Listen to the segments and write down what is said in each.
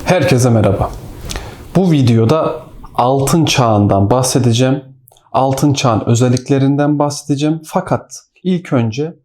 Herkese merhaba. Bu videoda altın çağından bahsedeceğim. Altın çağın özelliklerinden bahsedeceğim. Fakat ilk önce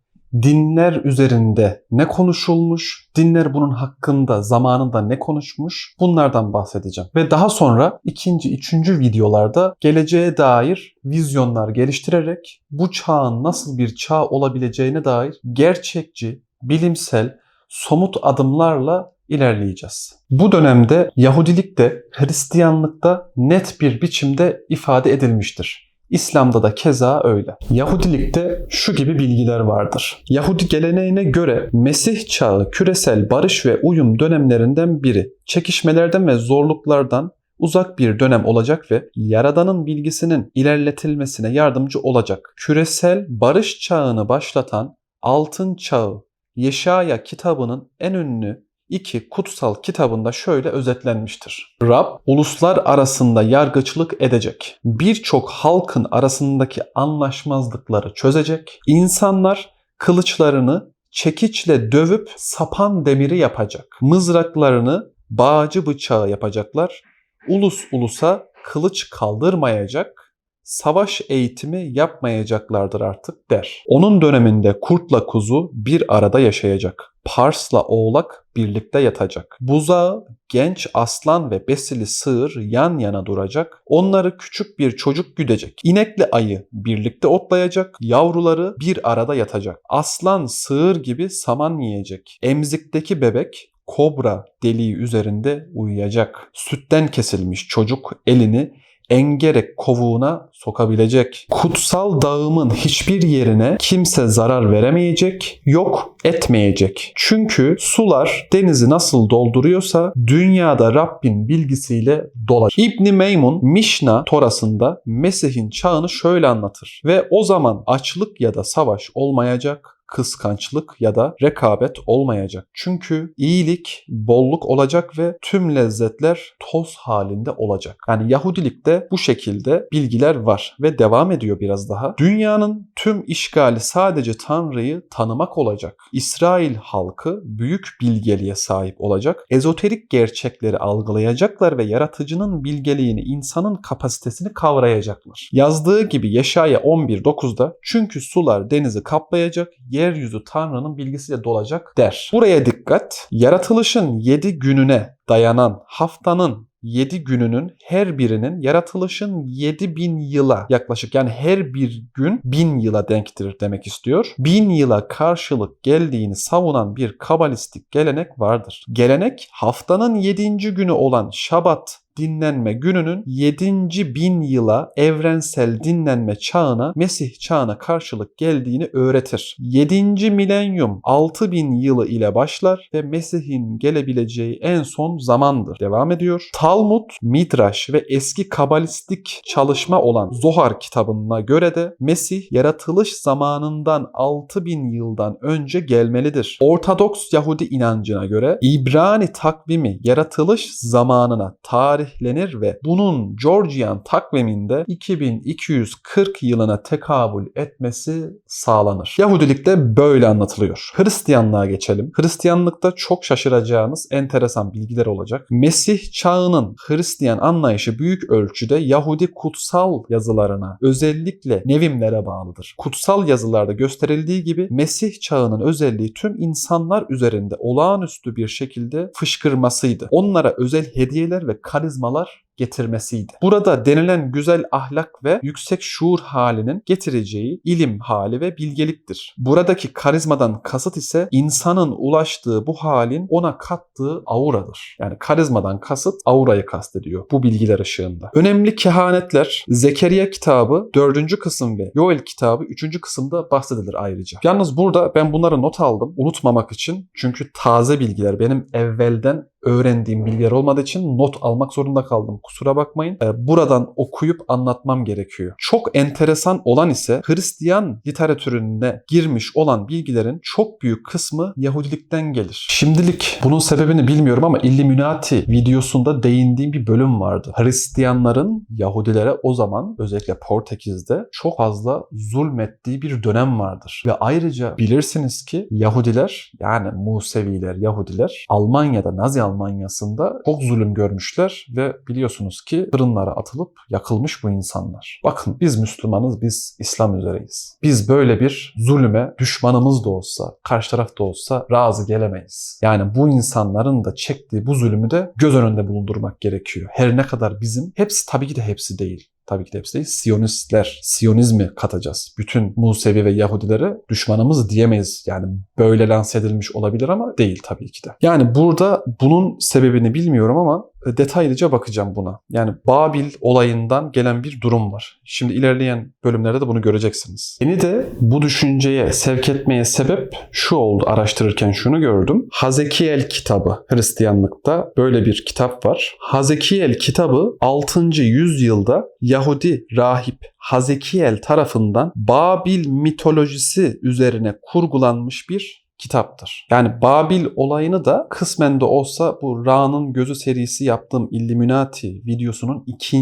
dinler üzerinde ne konuşulmuş, dinler bunun hakkında zamanında ne konuşmuş, bunlardan bahsedeceğim. Ve daha sonra ikinci, üçüncü videolarda geleceğe dair vizyonlar geliştirerek bu çağın nasıl bir çağ olabileceğine dair gerçekçi, bilimsel, somut adımlarla ilerleyeceğiz. Bu dönemde Yahudilik de Hristiyanlık da net bir biçimde ifade edilmiştir. İslam'da da keza öyle. Yahudilikte şu gibi bilgiler vardır. Yahudi geleneğine göre Mesih çağı küresel barış ve uyum dönemlerinden biri. Çekişmelerden ve zorluklardan uzak bir dönem olacak ve Yaradan'ın bilgisinin ilerletilmesine yardımcı olacak. Küresel barış çağını başlatan Altın Çağı, Yeşaya kitabının en ünlü İki kutsal kitabında şöyle özetlenmiştir. Rab uluslar arasında yargıçlık edecek. Birçok halkın arasındaki anlaşmazlıkları çözecek. İnsanlar kılıçlarını çekiçle dövüp sapan demiri yapacak. Mızraklarını bağcı bıçağı yapacaklar. Ulus ulusa kılıç kaldırmayacak. Savaş eğitimi yapmayacaklardır artık der. Onun döneminde kurtla kuzu bir arada yaşayacak. Pars'la oğlak birlikte yatacak. Buzağı, genç aslan ve besili sığır yan yana duracak. Onları küçük bir çocuk güdecek. İnekle ayı birlikte otlayacak. Yavruları bir arada yatacak. Aslan sığır gibi saman yiyecek. Emzikteki bebek kobra deliği üzerinde uyuyacak. Sütten kesilmiş çocuk elini engerek kovuğuna sokabilecek. Kutsal dağımın hiçbir yerine kimse zarar veremeyecek, yok etmeyecek. Çünkü sular denizi nasıl dolduruyorsa dünyada Rabbin bilgisiyle dolar. İbn Meymun Mişna Torası'nda Mesih'in çağını şöyle anlatır. Ve o zaman açlık ya da savaş olmayacak, kıskançlık ya da rekabet olmayacak. Çünkü iyilik, bolluk olacak ve tüm lezzetler toz halinde olacak. Yani Yahudilikte bu şekilde bilgiler var ve devam ediyor biraz daha. Dünyanın tüm işgali sadece Tanrı'yı tanımak olacak. İsrail halkı büyük bilgeliğe sahip olacak. Ezoterik gerçekleri algılayacaklar ve yaratıcının bilgeliğini, insanın kapasitesini kavrayacaklar. Yazdığı gibi Yeşaya 11:9'da çünkü sular denizi kaplayacak, yeryüzü Tanrı'nın bilgisiyle dolacak der. Buraya dikkat. Yaratılışın 7 gününe dayanan haftanın 7 gününün her birinin yaratılışın 7000 yıla yaklaşık, yani her bir gün 1000 yıla denktir demek istiyor. 1000 yıla karşılık geldiğini savunan bir kabalistik gelenek vardır. Gelenek haftanın 7. günü olan Şabat dinlenme gününün 7.000 yıla evrensel dinlenme çağına, Mesih çağına karşılık geldiğini öğretir. 7. milenyum 6000 yılı ile başlar ve Mesih'in gelebileceği en son zamandır. Devam ediyor. Talmud, Midraş ve eski kabalistik çalışma olan Zohar kitabına göre de Mesih yaratılış zamanından 6000 yıldan önce gelmelidir. Ortodoks Yahudi inancına göre İbrani takvimi yaratılış zamanına tarihlenir ve bunun Georgian takviminde 2240 yılına tekabül etmesi sağlanır. Yahudilikte böyle anlatılıyor. Hristiyanlığa geçelim. Hristiyanlıkta çok şaşıracağınız enteresan bilgiler olacak. Mesih çağının Hristiyan anlayışı büyük ölçüde Yahudi kutsal yazılarına, özellikle Nevimlere bağlıdır. Kutsal yazılarda gösterildiği gibi Mesih çağının özelliği tüm insanlar üzerinde olağanüstü bir şekilde fışkırmasıydı. Onlara özel hediyeler ve karizmalar getirmesiydi. Burada denilen güzel ahlak ve yüksek şuur halinin getireceği ilim hali ve bilgeliktir. Buradaki karizmadan kasıt ise insanın ulaştığı bu halin ona kattığı auradır. Yani karizmadan kasıt aurayı kastediyor bu bilgiler ışığında. Önemli kehanetler Zekeriya kitabı 4. kısım ve Yoel kitabı 3. kısımda bahsedilir ayrıca. Yalnız burada ben bunları not aldım unutmamak için, çünkü taze bilgiler, benim evvelden öğrendiğim bilgiler olmadığı için not almak zorunda kaldım. kusura bakmayın. Buradan okuyup anlatmam gerekiyor. Çok enteresan olan ise Hristiyan literatürüne girmiş olan bilgilerin çok büyük kısmı Yahudilikten gelir. Şimdilik bunun sebebini bilmiyorum ama Illuminati videosunda değindiğim bir bölüm vardı. Hristiyanların Yahudilere o zaman özellikle Portekiz'de çok fazla zulmettiği bir dönem vardır. Ve ayrıca bilirsiniz ki Yahudiler, yani Museviler, Yahudiler Almanya'da, Nazi Almanya'sında çok zulüm görmüşler ve biliyorsunuz ki fırınlara atılıp yakılmış bu insanlar. Bakın biz Müslümanız, biz İslam üzereyiz. Biz böyle bir zulüme düşmanımız da olsa, karşı taraf da olsa razı gelemeyiz. Yani bu insanların da çektiği bu zulümü de göz önünde bulundurmak gerekiyor. Her ne kadar bizim, hepsi tabii ki de hepsi değil. Tabii ki de hepsi değil. Siyonistler, Siyonizmi katacağız. Bütün Musevi ve Yahudilere düşmanımız diyemeyiz. Yani böyle lanse edilmiş olabilir ama değil tabii ki de. Yani burada bunun sebebini bilmiyorum ama detaylıca bakacağım buna. Yani Babil olayından gelen bir durum var. Şimdi ilerleyen bölümlerde de bunu göreceksiniz. Beni de bu düşünceye sevk etmeye sebep şu oldu, araştırırken şunu gördüm. Hazekiel kitabı, Hristiyanlıkta böyle bir kitap var. Hazekiel kitabı 6. yüzyılda Yahudi rahip Hazekiel tarafından Babil mitolojisi üzerine kurgulanmış bir kitaptır. Yani Babil olayını da kısmen de olsa bu Ra'nın Gözü serisi yaptığım Illuminati videosunun 2.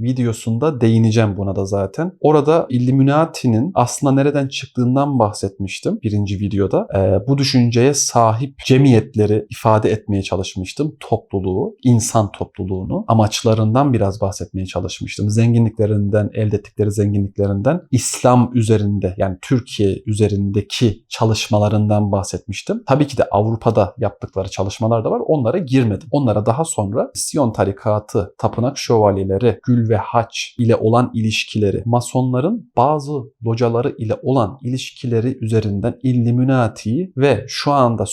videosunda değineceğim buna da zaten. Orada Illuminati'nin aslında nereden çıktığından bahsetmiştim 1. videoda. Bu düşünceye sahip cemiyetleri ifade etmeye çalışmıştım. Topluluğu, insan topluluğunu, amaçlarından biraz bahsetmeye çalışmıştım. Zenginliklerinden, elde ettikleri zenginliklerinden, İslam üzerinde yani Türkiye üzerindeki çalışmalarından bahsetmiştim. Tabii ki de Avrupa'da yaptıkları çalışmalar da var. Onlara girmedim. Onlara daha sonra Siyon tarikatı, tapınak şövalyeleri, gül ve haç ile olan ilişkileri, masonların bazı locaları ile olan ilişkileri üzerinden Illuminati'yi ve şu anda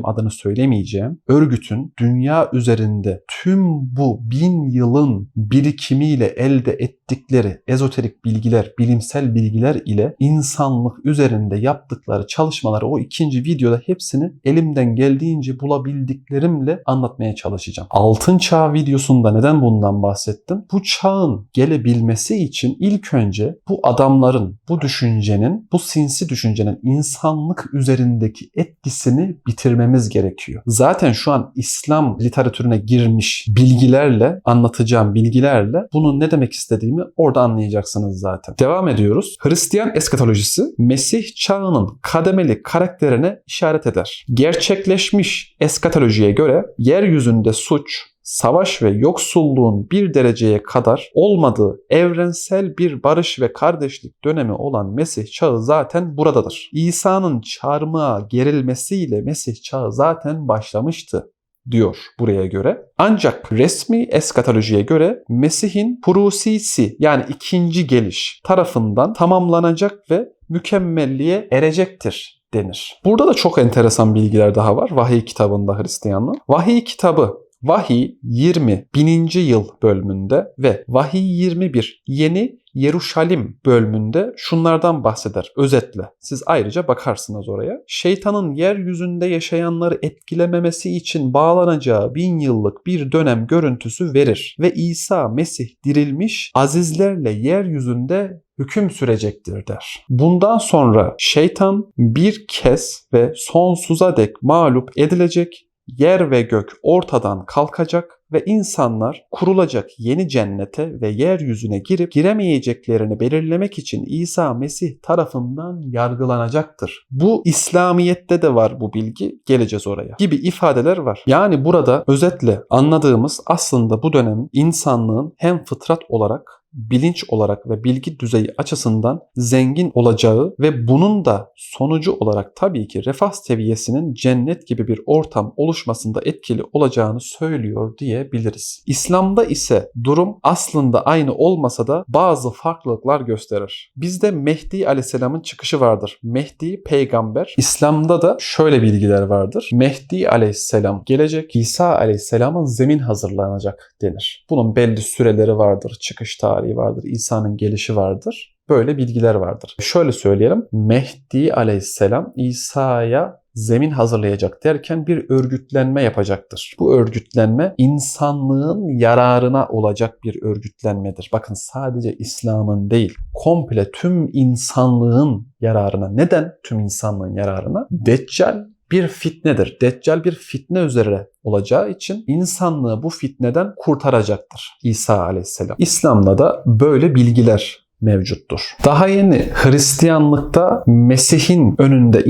adını söylemeyeceğim örgütün dünya üzerinde tüm bu 1000 yılın birikimiyle elde ettikleri ezoterik bilgiler, bilimsel bilgiler ile insanlık üzerinde yaptıkları çalışmaları o 2. videoda hepsini elimden geldiğince bulabildiklerimle anlatmaya çalışacağım. Altın Çağ videosunda neden bundan bahsettim? Bu çağın gelebilmesi için ilk önce bu adamların, bu düşüncenin, bu sinsi düşüncenin insanlık üzerindeki etkisini bitirmemiz gerekiyor. Zaten şu an İslam literatürüne girmiş bilgilerle, anlatacağım bilgilerle bunun ne demek istediğimi orada anlayacaksınız zaten. Devam ediyoruz. Hristiyan eskatolojisi Mesih çağının kademeli karakterine işaret eder. Gerçekleşmiş eskatolojiye göre yeryüzünde suç, savaş ve yoksulluğun bir dereceye kadar olmadığı evrensel bir barış ve kardeşlik dönemi olan Mesih çağı zaten buradadır. İsa'nın çarmıha gerilmesiyle Mesih çağı zaten başlamıştı diyor buraya göre. Ancak resmi eskatolojiye göre Mesih'in Purusisi yani 2. geliş tarafından tamamlanacak ve mükemmelliğe erecektir denir. Burada da çok enteresan bilgiler daha var Vahiy kitabında Hristiyanlığın. Vahiy kitabı Vahiy 20 1000. yıl bölümünde ve Vahiy 21 Yeni Yeruşalim bölümünde şunlardan bahseder özetle. Siz ayrıca bakarsınız oraya. Şeytanın yeryüzünde yaşayanları etkilememesi için bağlanacağı 1000 yıllık bir dönem görüntüsü verir ve İsa Mesih dirilmiş azizlerle yeryüzünde hüküm sürecektir der. Bundan sonra şeytan bir kez ve sonsuza dek mağlup edilecek, yer ve gök ortadan kalkacak ve insanlar kurulacak yeni cennete ve yeryüzüne girip giremeyeceklerini belirlemek için İsa Mesih tarafından yargılanacaktır. Bu İslamiyet'te de var bu bilgi, geleceğiz oraya gibi ifadeler var. Yani burada özetle anladığımız aslında bu dönem insanlığın hem fıtrat olarak, bilinç olarak ve bilgi düzeyi açısından zengin olacağı ve bunun da sonucu olarak tabii ki refah seviyesinin cennet gibi bir ortam oluşmasında etkili olacağını söylüyor diyebiliriz. İslam'da ise durum aslında aynı olmasa da bazı farklılıklar gösterir. Bizde Mehdi Aleyhisselam'ın çıkışı vardır. Mehdi peygamber. İslam'da da şöyle bilgiler vardır. Mehdi Aleyhisselam gelecek, İsa Aleyhisselam'ın zemin hazırlanacak denir. Bunun belli süreleri vardır, çıkış tarihi vardır, İsa'nın gelişi vardır. böyle bilgiler vardır. Şöyle söyleyelim. Mehdi aleyhisselam İsa'ya zemin hazırlayacak derken bir örgütlenme yapacaktır. Bu örgütlenme insanlığın yararına olacak bir örgütlenmedir. Bakın sadece İslam'ın değil, komple tüm insanlığın yararına. Neden tüm insanlığın yararına? Deccal bir fitnedir. Deccal bir fitne üzere olacağı için insanlığı bu fitneden kurtaracaktır İsa aleyhisselam. İslam'da da böyle bilgiler mevcuttur. Daha yeni Hristiyanlıkta Mesih'in önünde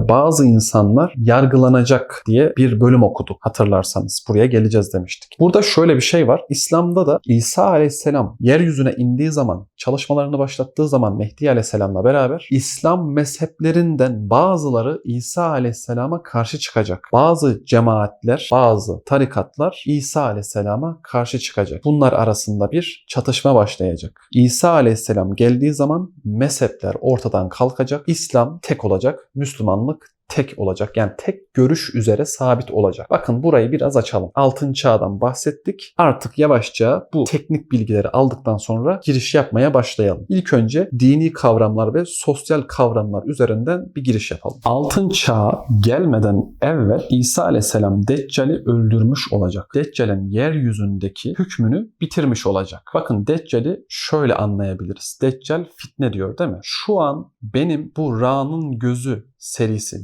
bazı insanlar yargılanacak diye bir bölüm okuduk. Hatırlarsanız buraya geleceğiz demiştik. Burada şöyle bir şey var. İslam'da da İsa aleyhisselam yeryüzüne indiği zaman, çalışmalarını başlattığı zaman Mehdi aleyhisselamla beraber İslam mezheplerinden bazıları İsa aleyhisselama karşı çıkacak. Bazı cemaatler, bazı tarikatlar İsa aleyhisselama karşı çıkacak. Bunlar arasında bir çatışma başlayacak. İsa aleyhisselam geldiği zaman mezhepler ortadan kalkacak, İslam tek olacak, Müslümanlık tek olacak. Yani tek görüş üzere sabit olacak. Bakın burayı biraz açalım. Altın çağdan bahsettik. Artık yavaşça bu teknik bilgileri aldıktan sonra giriş yapmaya başlayalım. İlk önce dini kavramlar ve sosyal kavramlar üzerinden bir giriş yapalım. Altın çağa gelmeden evvel İsa aleyhisselam Deccal'i öldürmüş olacak. Deccal'in yeryüzündeki hükmünü bitirmiş olacak. Bakın Deccal'i şöyle anlayabiliriz. Deccal fitne diyor değil mi? Şu an benim bu Ra'nın gözü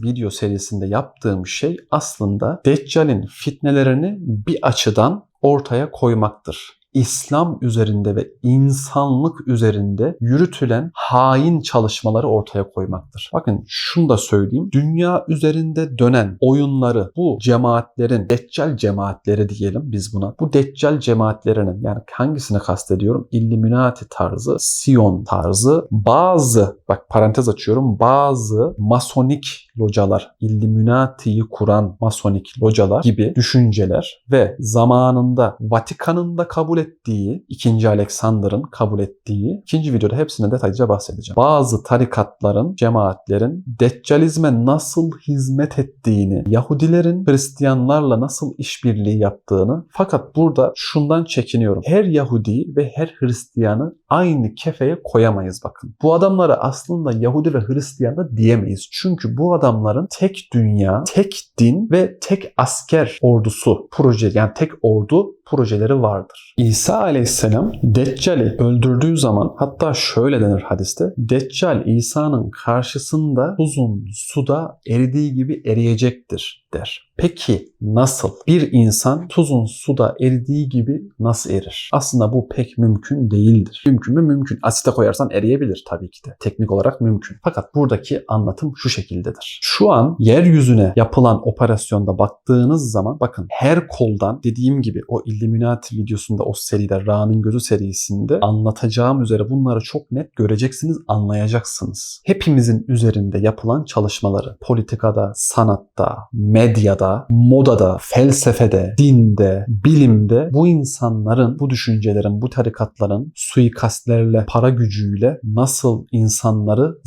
video serisinde yaptığım şey aslında Deccal'in fitnelerini bir açıdan ortaya koymaktır. İslam üzerinde ve insanlık üzerinde yürütülen hain çalışmaları ortaya koymaktır. Bakın şunu da söyleyeyim. Dünya üzerinde dönen oyunları bu cemaatlerin, Deccal cemaatleri diyelim biz buna. Bu Deccal cemaatlerinin, yani hangisini kastediyorum? Illuminati tarzı, Sion tarzı, bak parantez açıyorum, bazı masonik localar, Illuminati'yi kuran masonik localar gibi düşünceler ve zamanında Vatikan'ın da kabul ettiği, 2. Alexander'ın kabul ettiği, ikinci videoda hepsine detaylıca bahsedeceğim. Bazı tarikatların, cemaatlerin Deccalizme nasıl hizmet ettiğini, Yahudilerin Hristiyanlarla nasıl işbirliği yaptığını, fakat burada şundan çekiniyorum. Her Yahudi'yi ve her Hristiyanı aynı kefeye koyamayız bakın. Bu adamlara aslında Yahudi ve Hristiyan da diyemeyiz. Çünkü bu adamların tek dünya, tek din ve tek asker ordusu yani tek ordu projeleri vardır. İsa aleyhisselam Deccal'i öldürdüğü zaman, hatta şöyle denir hadiste, Deccal İsa'nın karşısında tuzun suda eridiği gibi eriyecektir der. Peki nasıl? Bir insan tuzun suda eridiği gibi nasıl erir? Aslında bu pek mümkün değildir. Mümkün mü? Mümkün. Asite koyarsan eriyebilir tabii ki de. Teknik olarak mümkün. Fakat buradaki anlatım şu şekildedir. Şu an yeryüzüne yapılan operasyonda baktığınız zaman bakın her koldan, dediğim gibi o Illuminati videosunda, o seride, Ra'nın Gözü serisinde anlatacağım üzere bunları çok net göreceksiniz, anlayacaksınız. Hepimizin üzerinde yapılan çalışmaları, politikada, sanatta, medyada, modada, felsefede, dinde, bilimde bu insanların, bu düşüncelerin, bu tarikatların suikastlerle, para gücüyle nasıl insanları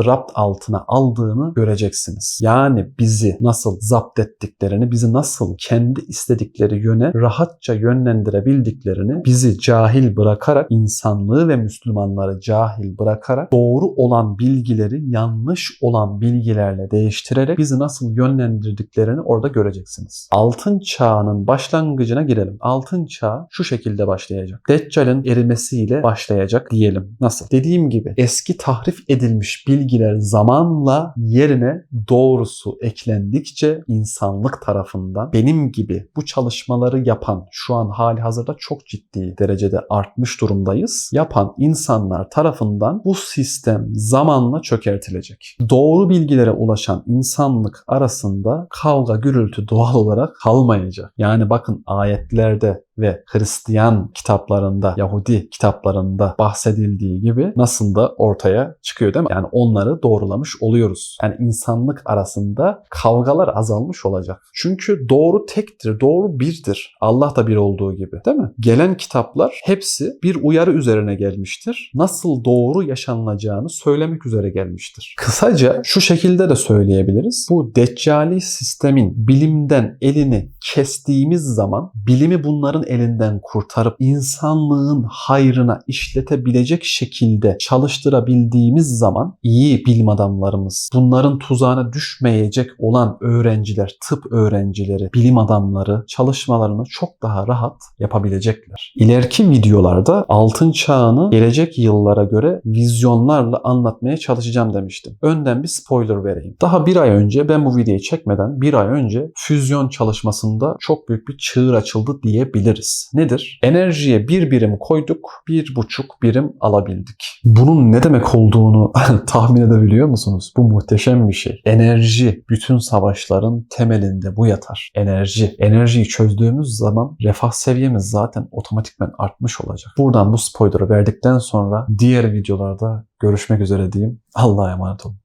rapt altına aldığını göreceksiniz. Yani bizi nasıl zapt ettiklerini, bizi nasıl kendi istedikleri yöne rahatça yönlendirebildiklerini, bizi cahil bırakarak, insanlığı ve Müslümanları cahil bırakarak doğru olan bilgileri yanlış olan bilgilerle değiştirerek bizi nasıl yönlendirdiklerini orada göreceksiniz. Altın çağının başlangıcına girelim. Altın çağ şu şekilde başlayacak. Deccal'in erimesiyle başlayacak diyelim. Nasıl? Dediğim gibi eski tahrif edilmiş bilgiler zamanla yerine doğrusu eklendikçe insanlık tarafından benim gibi bu çalışmaları yapan, şu an hali hazırda çok ciddi derecede artmış durumdayız, yapan insanlar tarafından bu sistem zamanla çökertilecek. Doğru bilgilere ulaşan insanlık arasında kavga, gürültü doğal olarak kalmayacak. Yani bakın ayetlerde ve Hristiyan kitaplarında, Yahudi kitaplarında bahsedildiği gibi nasıl da ortaya çıkıyor değil mi? Yani onları doğrulamış oluyoruz. Yani insanlık arasında kavgalar azalmış olacak. Çünkü doğru tektir, doğru birdir. Allah da bir olduğu gibi değil mi? Gelen kitaplar hepsi bir uyarı üzerine gelmiştir. Nasıl doğru yaşanılacağını söylemek üzere gelmiştir. Kısaca şu şekilde de söyleyebiliriz. Bu Deccali sistemin bilimden elini kestiğimiz zaman, bilimi bunların elinden kurtarıp insanlığın hayrına işletebilecek şekilde çalıştırabildiğimiz zaman iyi bilim adamlarımız, bunların tuzağına düşmeyecek olan öğrenciler, tıp öğrencileri, bilim adamları çalışmalarını çok daha rahat yapabilecekler. İleriki videolarda altın çağını gelecek yıllara göre vizyonlarla anlatmaya çalışacağım demiştim. Önden bir spoiler vereyim. Daha bir ay önce, ben bu videoyu çekmeden bir ay önce füzyon çalışmasında çok büyük bir çığır açıldı diyebiliriz. Nedir? Enerjiye bir birim koyduk, 1,5 birim alabildik. Bunun ne demek olduğunu tahmin edebiliyor musunuz? Bu muhteşem bir şey. Enerji, bütün savaşların temelinde bu yatar. Enerji. Enerjiyi çözdüğümüz zaman refah seviyemiz zaten otomatikman artmış olacak. Buradan bu spoiler'ı verdikten sonra diğer videolarda görüşmek üzere diyeyim. Allah'a emanet olun.